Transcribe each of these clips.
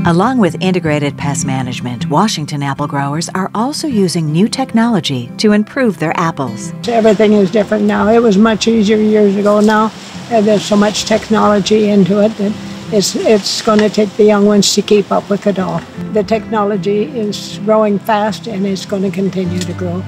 Along with integrated pest management, Washington apple growers are also using new technology to improve their apples. Everything is different now. It was much easier years ago now. There's so much technology into it that it's going to take the young ones to keep up with it all. The technology is growing fast and it's going to continue to grow.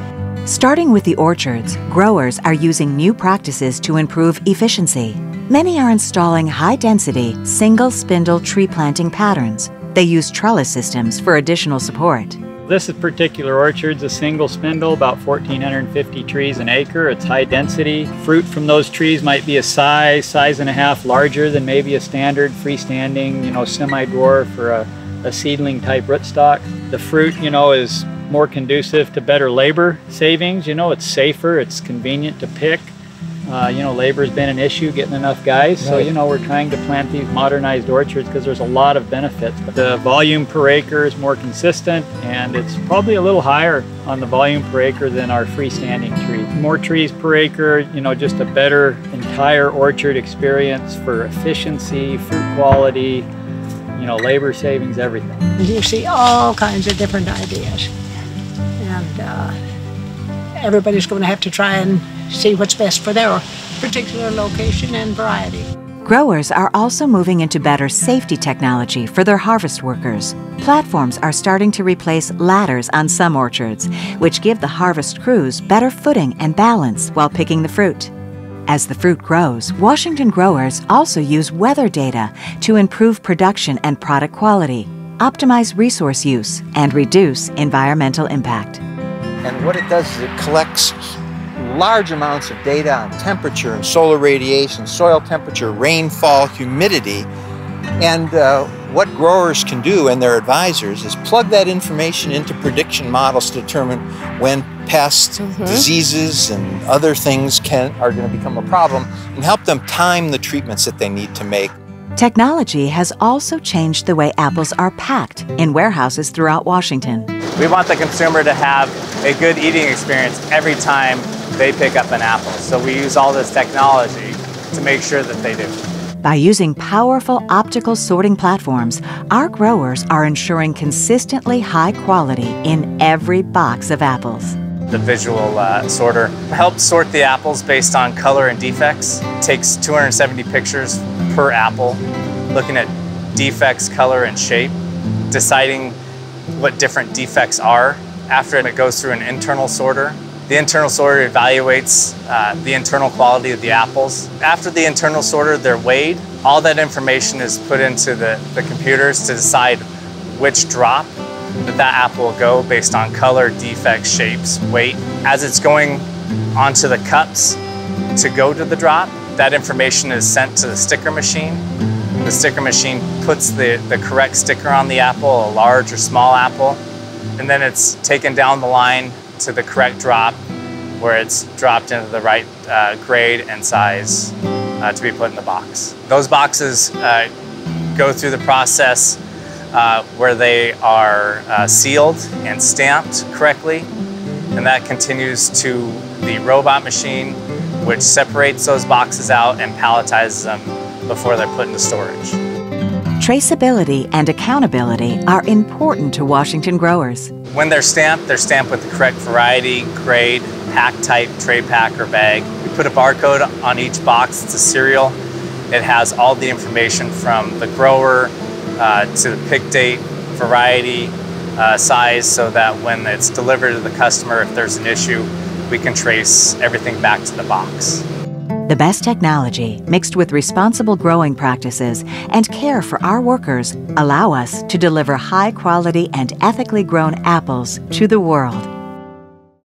Starting with the orchards, growers are using new practices to improve efficiency. Many are installing high-density, single-spindle tree planting patterns. They use trellis systems for additional support. This particular orchard's a single spindle, about 1,450 trees an acre. It's high density. Fruit from those trees might be a size and a half larger than maybe a standard freestanding, semi-dwarf or a seedling type rootstock. The fruit, is more conducive to better labor savings. It's safer, it's convenient to pick. Labor's been an issue, getting enough guys. So, we're trying to plant these modernized orchards because there's a lot of benefits. The volume per acre is more consistent, and it's probably a little higher on the volume per acre than our freestanding trees. More trees per acre, just a better entire orchard experience for efficiency, fruit quality, labor savings, everything. You see all kinds of different ideas. And everybody's going to have to try and see what's best for their particular location and variety. Growers are also moving into better safety technology for their harvest workers. Platforms are starting to replace ladders on some orchards, which give the harvest crews better footing and balance while picking the fruit. As the fruit grows, Washington growers also use weather data to improve production and product quality, optimize resource use, and reduce environmental impact. And what it does is it collects large amounts of data on temperature and solar radiation, soil temperature, rainfall, humidity. And what growers can do and their advisors is plug that information into prediction models to determine when pests, diseases, and other things are going to become a problem and help them time the treatments that they need to make. Technology has also changed the way apples are packed in warehouses throughout Washington. We want the consumer to have a good eating experience every time they pick up an apple. So we use all this technology to make sure that they do. By using powerful optical sorting platforms, our growers are ensuring consistently high quality in every box of apples. The visual sorter helps sort the apples based on color and defects. It takes 270 pictures per apple, looking at defects, color, and shape, deciding what different defects are. After it goes through an internal sorter. The internal sorter evaluates the internal quality of the apples. After the internal sorter, they're weighed. All that information is put into the computers to decide which drop that apple will go based on color, defects, shapes, weight. As it's going onto the cups to go to the drop, that information is sent to the sticker machine. The sticker machine puts the correct sticker on the apple, a large or small apple, and then it's taken down the line to the correct drop where it's dropped into the right grade and size to be put in the box. Those boxes go through the process where they are sealed and stamped correctly, and that continues to the robot machine, which separates those boxes out and palletizes them before they're put into storage. Traceability and accountability are important to Washington growers. When they're stamped with the correct variety, grade, pack type, tray pack, or bag. We put a barcode on each box. It's a serial. It has all the information from the grower to the pick date, variety, size, so that when it's delivered to the customer, if there's an issue, we can trace everything back to the box. The best technology, mixed with responsible growing practices and care for our workers, allow us to deliver high-quality and ethically grown apples to the world.